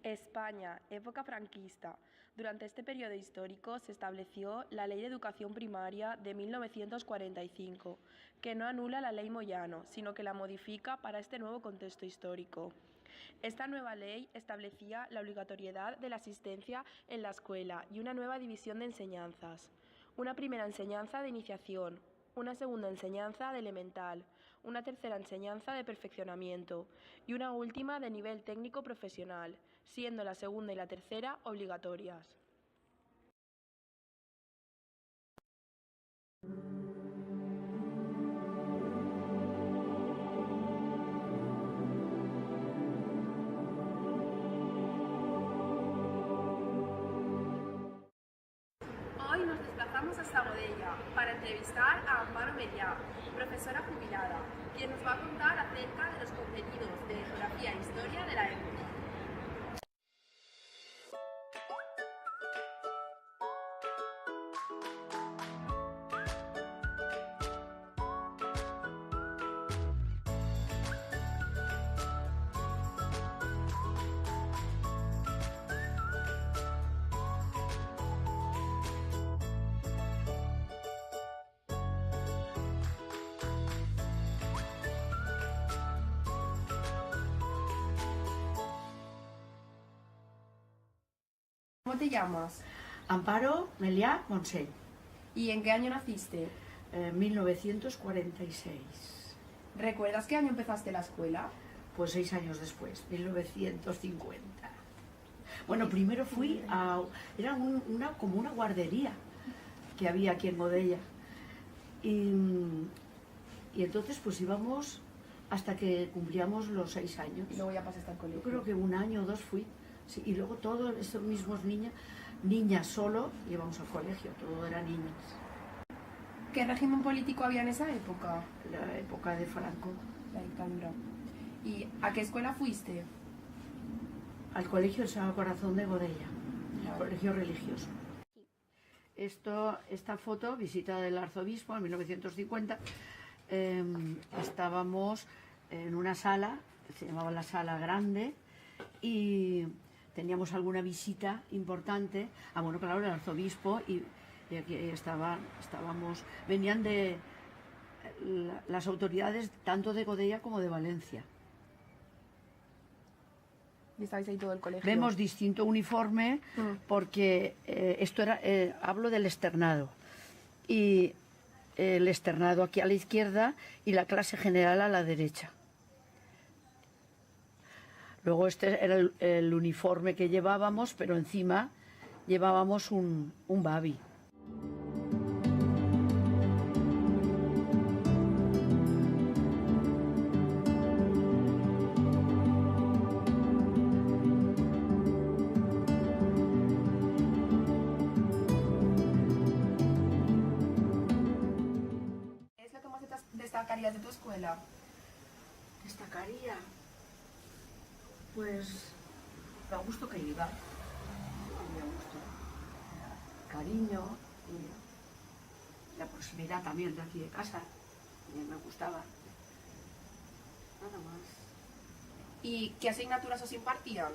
España, época franquista. Durante este periodo histórico se estableció la Ley de Educación Primaria de 1945, que no anula la Ley Moyano, sino que la modifica para este nuevo contexto histórico. Esta nueva ley establecía la obligatoriedad de la asistencia en la escuela y una nueva división de enseñanzas. Una primera enseñanza de iniciación, una segunda enseñanza de elemental, una tercera enseñanza de perfeccionamiento y una última de nivel técnico profesional, siendo la segunda y la tercera obligatorias. Hoy nos desplazamos hasta Godella para entrevistar a Amparo Meliá, profesora jubilada, quien nos va a contar acerca de los contenidos de geografía e historia de la época. ¿Cómo te llamas? Amparo Meliá Montseny. ¿Y en qué año naciste? 1946. ¿Recuerdas qué año empezaste la escuela? Pues 6 años después, 1950. Bueno, primero fui a... Era como una guardería que había aquí en Godella. Y entonces pues íbamos hasta que cumplíamos los 6 años. Y luego ya pasaste al colegio. Yo creo que 1 año o 2 fui. Sí, y luego todos estos mismos niñas solo íbamos al colegio, todo eran niñas. ¿Qué régimen político había en esa época? La época de Franco. La dictadura. ¿Y a qué escuela fuiste? Al colegio El Sagrado Corazón de Godella, colegio religioso. Esta foto, visita del arzobispo en 1950, estábamos en una sala, se llamaba la Sala Grande, y teníamos alguna visita importante. Bueno, claro, el arzobispo, y aquí estábamos, venían de las autoridades tanto de Godella como de Valencia. ¿Y estabais ahí todo el colegio? Vemos distinto uniforme porque esto era, hablo del externado, y el externado aquí a la izquierda y la clase general a la derecha. Luego este era el uniforme que llevábamos, pero encima llevábamos un babi. ¿Qué es lo que más destacarías de tu escuela? Destacaría, pues, lo a gusto que iba, muy a gusto, cariño y la proximidad también de aquí de casa, me gustaba, nada más. ¿Y qué asignaturas os impartían?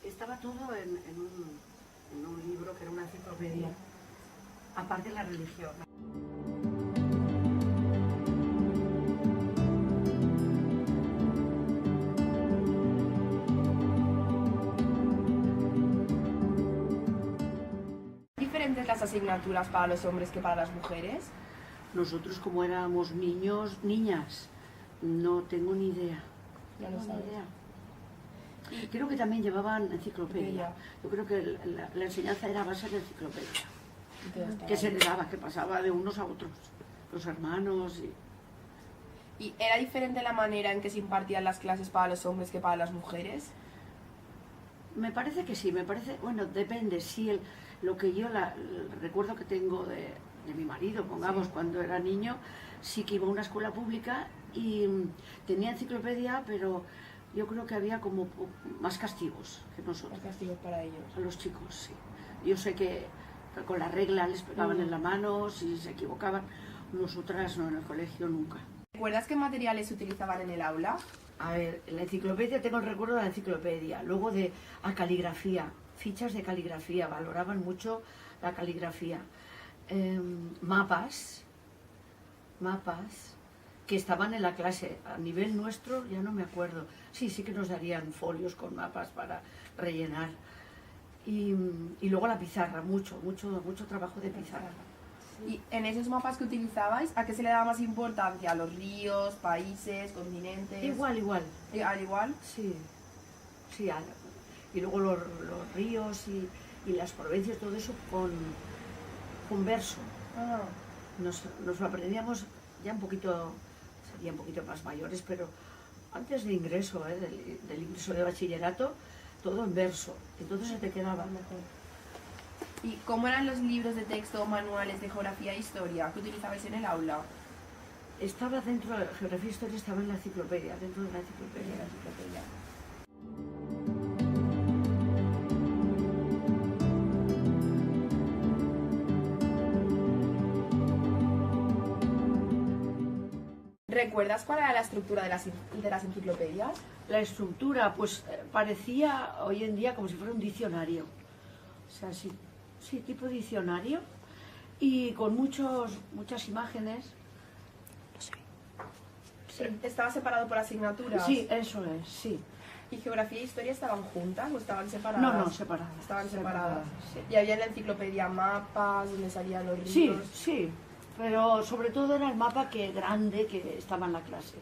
Estaba todo en un libro que era una enciclopedia, aparte de la religión. ¿Diferentes las asignaturas para los hombres que para las mujeres? Nosotros, como éramos niñas, no tengo ni idea. Ya lo sabes. Y creo que también llevaban enciclopedia. Yo creo que la enseñanza era a base de enciclopedia. Que se heredaba, que pasaba de unos a otros, los hermanos. ¿Y era diferente la manera en que se impartían las clases para los hombres que para las mujeres? Me parece que sí, bueno, depende. Sí, lo que yo recuerdo que tengo de mi marido, pongamos, cuando era niño, sí que iba a una escuela pública y tenía enciclopedia, pero yo creo que había como más castigos que nosotros. Más castigos para ellos. A los chicos, sí. Yo sé que con la regla les pegaban en la mano si se equivocaban. Nosotras no, en el colegio nunca. ¿Recuerdas qué materiales se utilizaban en el aula? A ver, en la enciclopedia tengo el recuerdo de la enciclopedia, luego de caligrafía, fichas de caligrafía, valoraban mucho la caligrafía. Mapas que estaban en la clase, a nivel nuestro ya no me acuerdo. Sí que nos darían folios con mapas para rellenar. Y luego la pizarra, mucho trabajo de pizarra. Y en esos mapas que utilizabais, ¿a qué se le daba más importancia? ¿A los ríos, países, continentes? Igual. ¿Al igual? Sí. Y luego los ríos y las provincias, todo eso con verso. Ah. Nos lo aprendíamos ya un poquito más mayores, pero antes de ingreso, del ingreso de bachillerato, todo en verso. Entonces se te quedaba mejor. ¿Y cómo eran los libros de texto o manuales de geografía e historia que utilizabais en el aula? Estaba dentro de la geografía e historia, estaba en la enciclopedia, dentro de la enciclopedia. ¿Recuerdas cuál era la estructura de las enciclopedias? La estructura, pues parecía hoy en día como si fuera un diccionario. O sea, sí, tipo diccionario y con muchas imágenes. Sí. ¿Estaba separado por asignaturas? Sí, eso es, sí. ¿Y geografía e historia estaban juntas o estaban separadas? No, separadas. Estaban separadas. Sí. Y había en la enciclopedia mapas donde salían los ríos. Sí, pero sobre todo era el mapa grande que estaba en la clase.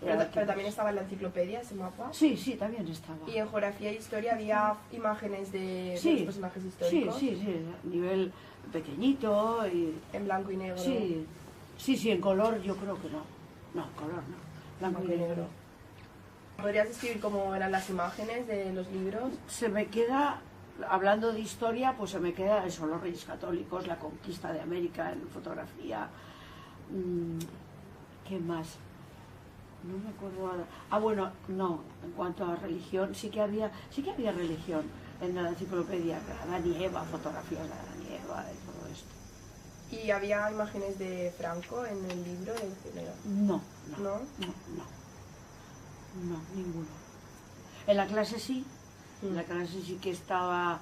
Pero también estaba en la enciclopedia ese mapa. Sí, también estaba. ¿Y en geografía e historia había imágenes de los personajes históricos? Sí, a nivel pequeñito y... En blanco y negro. Sí, en color yo creo que no. No, en color no. Blanco y negro. ¿Podrías describir cómo eran las imágenes de los libros? Se me queda, hablando de historia, pues se me queda eso, los Reyes Católicos, la conquista de América en fotografía. ¿Qué más? No me acuerdo ahora. Bueno, no, en cuanto a religión, sí que había religión en la enciclopedia, Adán y Eva, fotografías de Adán y Eva y todo esto. ¿Y había imágenes de Franco en el libro? No, ninguno. En la clase sí, en la clase sí que estaba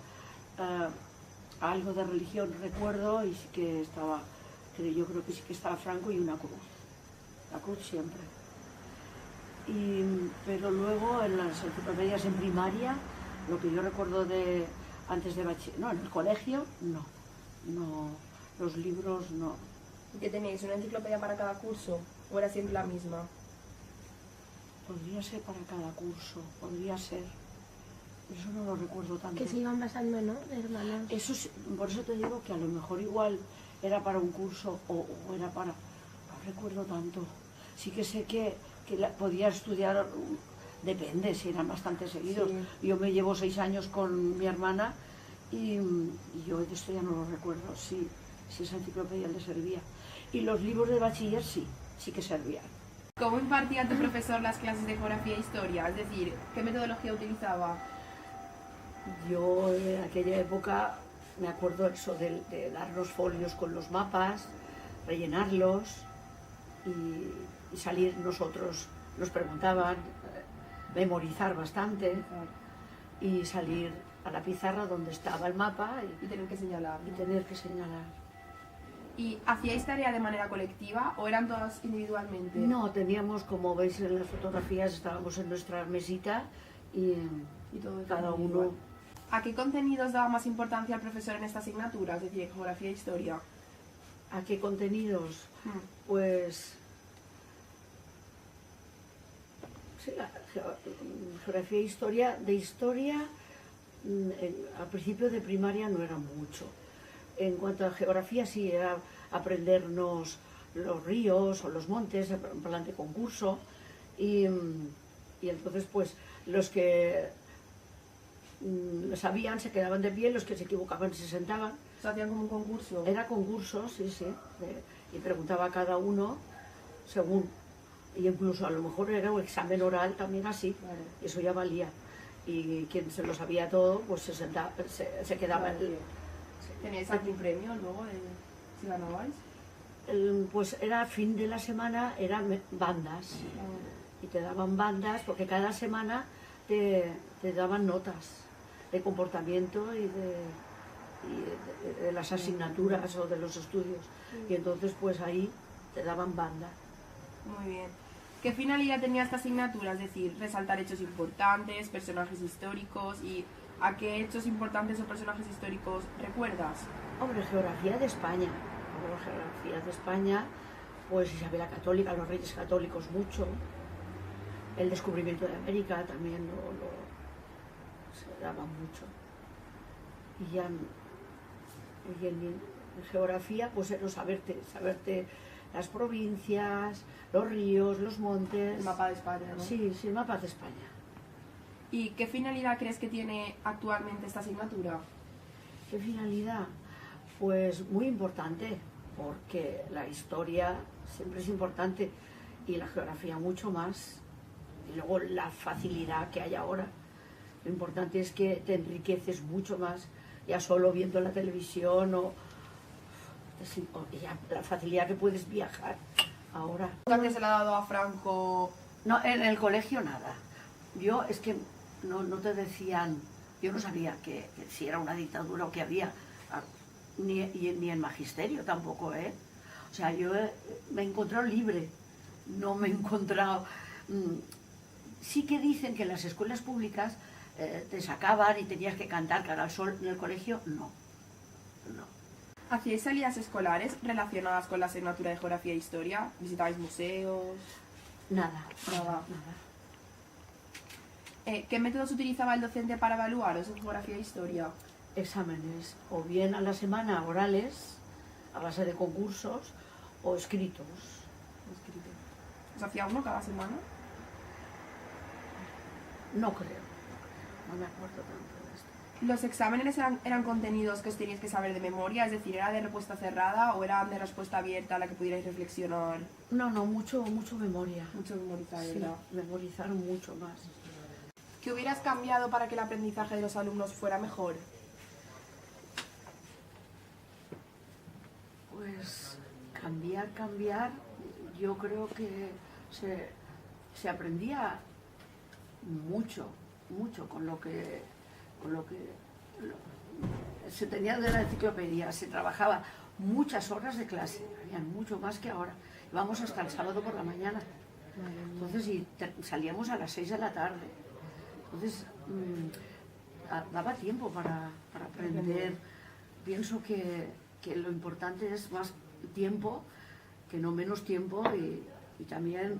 algo de religión, recuerdo, y sí que estaba, yo creo que sí que estaba Franco y una cruz. La cruz siempre. Pero luego en las enciclopedias en primaria, lo que yo recuerdo antes de bachillerato, en el colegio, no, los libros no. ¿Y qué tenéis? ¿Una enciclopedia para cada curso? ¿O era siempre la misma? Podría ser para cada curso, podría ser. Eso no lo recuerdo tanto. Que se iban basando, ¿no? Hermanos. Por eso te digo que a lo mejor igual era para un curso o era para... No recuerdo tanto. Sí que sé que podía estudiar, depende, si eran bastante seguidos. Sí. Yo me llevo 6 años con mi hermana y yo de esto ya no lo recuerdo, si esa enciclopedia le servía. Y los libros de bachiller sí que servían. ¿Cómo impartía tu profesor las clases de geografía e historia? Es decir, ¿qué metodología utilizaba? Yo en aquella época me acuerdo eso de darnos folios con los mapas, rellenarlos y salir nosotros, nos preguntaban, memorizar bastante y salir a la pizarra donde estaba el mapa y tener que señalar. ¿Y hacíais tarea de manera colectiva o eran todas individualmente? No, teníamos, como veis en las fotografías, estábamos en nuestra mesita y todo cada uno... ¿A qué contenidos daba más importancia el profesor en esta asignatura, es decir, geografía e historia? ¿A qué contenidos? Pues... Sí, la geografía e historia, de historia, al principio de primaria no era mucho. En cuanto a geografía, sí, era aprendernos los ríos o los montes, en plan de concurso, y entonces, pues, los que sabían se quedaban de pie, los que se equivocaban se sentaban. ¿Se hacían como un concurso? Era concurso, sí, y preguntaba a cada uno según, y incluso a lo mejor era un examen oral también así, claro. Eso ya valía. Y quien se lo sabía todo, pues se quedaba... Claro. ¿Teníais algún premio luego si ganabais? Pues era fin de la semana, eran bandas. y te daban bandas, porque cada semana te daban notas de comportamiento y de las asignaturas o de los estudios. Y entonces pues ahí te daban banda. Muy bien. ¿Qué finalidad tenía esta asignatura? Es decir, resaltar hechos importantes, personajes históricos, y ¿a qué hechos importantes o personajes históricos recuerdas? Hombre, geografía de España. Hombre, geografía de España, pues Isabel la Católica, los reyes católicos mucho. El descubrimiento de América también se daba mucho. Y ya en geografía, pues era saberte las provincias, los ríos, los montes. El mapa de España, ¿no? Sí, sí, el mapa de España. ¿Y qué finalidad crees que tiene actualmente esta asignatura? ¿Qué finalidad? Pues muy importante, porque la historia siempre es importante y la geografía mucho más. Y luego la facilidad que hay ahora. Lo importante es que te enriqueces mucho más, ya solo viendo la televisión o ya la facilidad que puedes viajar ahora. ¿Nunca se le ha dado a Franco? No, en el colegio nada. Yo es que no te decían, yo no sabía que si era una dictadura o que había, ni en magisterio tampoco, ¿eh? O sea, yo me he encontrado libre, no me he encontrado... Sí que dicen que en las escuelas públicas te sacaban y tenías que cantar cara al sol. En el colegio, no. ¿Hacíais salidas escolares relacionadas con la asignatura de Geografía e Historia? ¿Visitabais museos? Nada. ¿Qué métodos utilizaba el docente para evaluaros en Geografía e Historia? Exámenes, o bien a la semana orales, a base de concursos, o escritos. ¿Os hacía uno cada semana? No creo, no me acuerdo tanto de esto. ¿Los exámenes eran contenidos que os teníais que saber de memoria? Es decir, ¿era de respuesta cerrada o eran de respuesta abierta a la que pudierais reflexionar? No, mucho memoria. Mucho memorizar, Sí, ¿verdad? memorizaron mucho más. ¿Qué hubieras cambiado para que el aprendizaje de los alumnos fuera mejor? Pues cambiar, yo creo que se aprendía mucho con lo que se tenía de la enciclopedia, se trabajaba muchas horas de clase, habían mucho más que ahora. Íbamos hasta el sábado por la mañana. Entonces, salíamos a las 6 de la tarde. Entonces, daba tiempo para aprender. Pienso que lo importante es más tiempo, que no menos tiempo, y también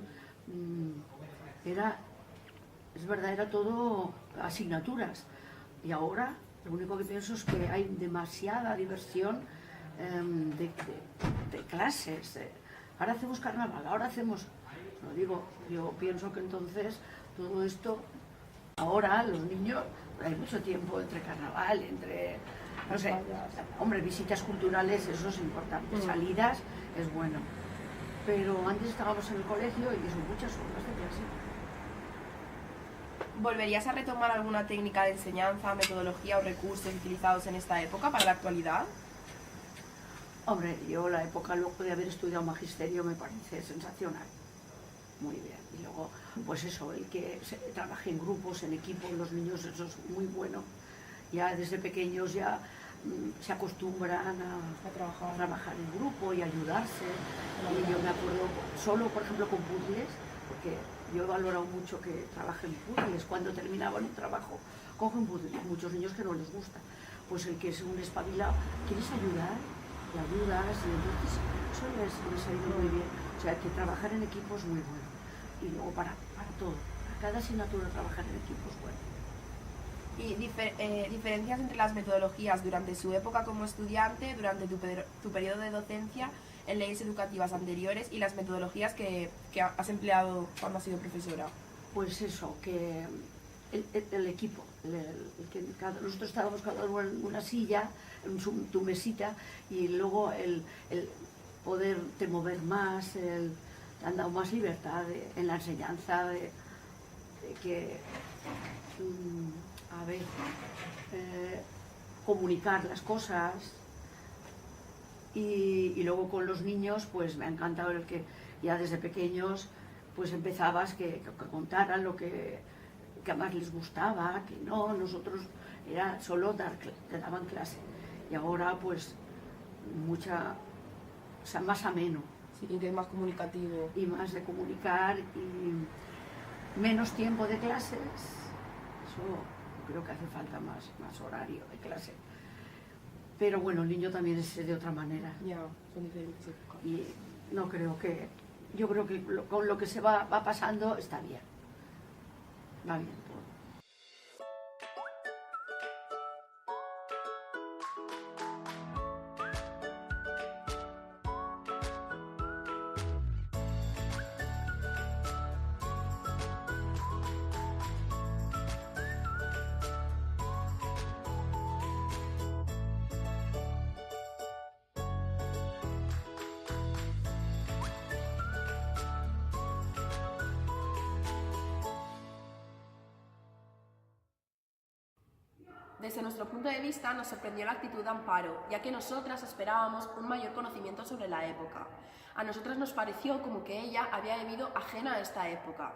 es verdad, era todo asignaturas. Y ahora lo único que pienso es que hay demasiada diversión de clases. Ahora hacemos carnaval, ahora hacemos... No digo, yo pienso que entonces todo esto, ahora los niños, hay mucho tiempo entre carnaval, entre... No sé, hombre, visitas culturales, eso es importante, salidas es bueno. Pero antes estábamos en el colegio y son muchas horas de clase. ¿Volverías a retomar alguna técnica de enseñanza, metodología o recursos utilizados en esta época para la actualidad? Hombre, yo la época luego de haber estudiado magisterio me parece sensacional. Muy bien. Y luego, pues eso, el que trabaje en grupos, en equipos, los niños, eso es muy bueno. Ya desde pequeños ya se acostumbran a trabajar en grupo y ayudarse. Y yo me acuerdo, solo por ejemplo con puzzles, porque yo he valorado mucho que trabajen puzzles. Cuando terminaban un trabajo, cogen puzzles. Muchos niños que no les gusta. Pues el que es un espabilado, ¿quieres ayudar? Te ayudas, y entonces eso les ha ido muy bien. O sea, que trabajar en equipo es muy bueno. Y luego para todo, para cada asignatura trabajar en equipo es bueno. ¿Y diferencias entre las metodologías durante su época como estudiante, durante tu periodo de docencia en leyes educativas anteriores, y las metodologías que has empleado cuando has sido profesora? Pues eso, que el equipo, nosotros estábamos cada uno en una silla, en tu mesita, y luego el poderte mover más, te han dado más libertad en la enseñanza, de que comunicar las cosas. Y luego con los niños, pues me ha encantado el que ya desde pequeños pues empezabas que contaran lo que más les gustaba, que no, nosotros era solo te daban clase. Y ahora pues o sea, más ameno. Sí, y que es más comunicativo. Y más de comunicar y menos tiempo de clases. Eso creo que hace falta más horario de clase. Pero bueno, el niño también es de otra manera. Ya, son diferentes épocas. Y no creo que... Yo creo que con lo que se va pasando está bien. Va bien todo. Desde nuestro punto de vista nos sorprendió la actitud de Amparo, ya que nosotras esperábamos un mayor conocimiento sobre la época. A nosotras nos pareció como que ella había vivido ajena a esta época,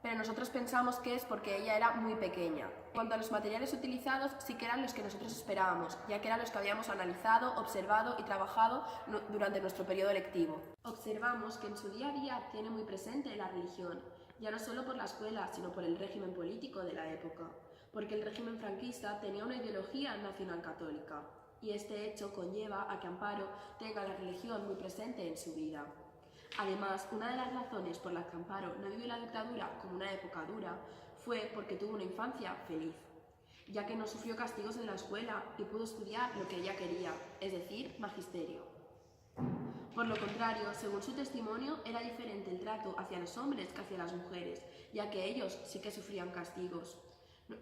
pero nosotros pensamos que es porque ella era muy pequeña. En cuanto a los materiales utilizados, sí que eran los que nosotros esperábamos, ya que eran los que habíamos analizado, observado y trabajado durante nuestro periodo lectivo. Observamos que en su día a día tiene muy presente la religión, ya no solo por la escuela, sino por el régimen político de la época, porque el régimen franquista tenía una ideología nacional católica, y este hecho conlleva a que Amparo tenga la religión muy presente en su vida. Además, una de las razones por las que Amparo no vivió la dictadura como una época dura fue porque tuvo una infancia feliz, ya que no sufrió castigos en la escuela y pudo estudiar lo que ella quería, es decir, magisterio. Por lo contrario, según su testimonio, era diferente el trato hacia los hombres que hacia las mujeres, ya que ellos sí que sufrían castigos.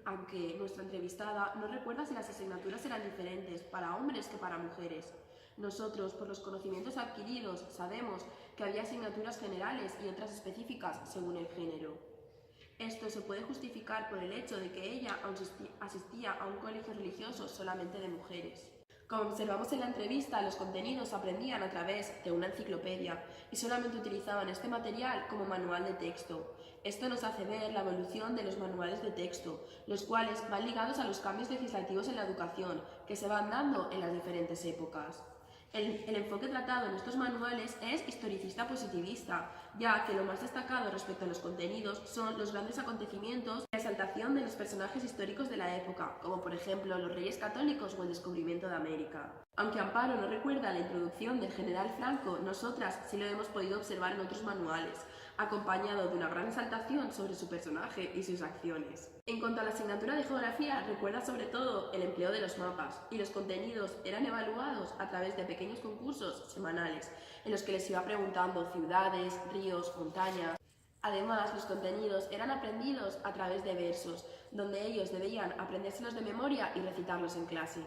Aunque nuestra entrevistada no recuerda si las asignaturas eran diferentes para hombres que para mujeres. Nosotros, por los conocimientos adquiridos, sabemos que había asignaturas generales y otras específicas según el género. Esto se puede justificar por el hecho de que ella asistía a un colegio religioso solamente de mujeres. Como observamos en la entrevista, los contenidos aprendían a través de una enciclopedia y solamente utilizaban este material como manual de texto. Esto nos hace ver la evolución de los manuales de texto, los cuales van ligados a los cambios legislativos en la educación que se van dando en las diferentes épocas. El enfoque tratado en estos manuales es historicista positivista, ya que lo más destacado respecto a los contenidos son los grandes acontecimientos y la exaltación de los personajes históricos de la época, como por ejemplo los reyes católicos o el descubrimiento de América. Aunque Amparo no recuerda la introducción del general Franco, nosotras sí lo hemos podido observar en otros manuales, acompañado de una gran exaltación sobre su personaje y sus acciones. En cuanto a la asignatura de geografía, recuerda sobre todo el empleo de los mapas, y los contenidos eran evaluados a través de pequeños concursos semanales, en los que les iba preguntando ciudades, ríos, montañas. Además, los contenidos eran aprendidos a través de versos, donde ellos debían aprendérselos de memoria y recitarlos en clase.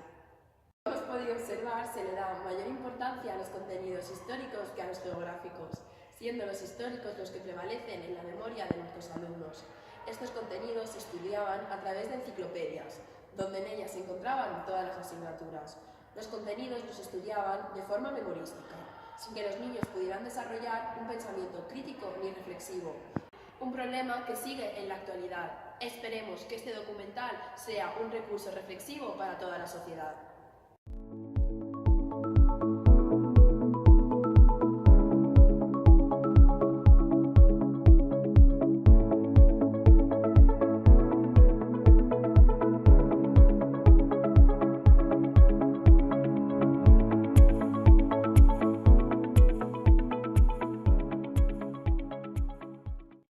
Como hemos podido observar, se le da mayor importancia a los contenidos históricos que a los geográficos, siendo los históricos los que prevalecen en la memoria de nuestros alumnos. Estos contenidos se estudiaban a través de enciclopedias, donde en ellas se encontraban todas las asignaturas. Los contenidos los estudiaban de forma memorística, sin que los niños pudieran desarrollar un pensamiento crítico ni reflexivo. Un problema que sigue en la actualidad. Esperemos que este documental sea un recurso reflexivo para toda la sociedad.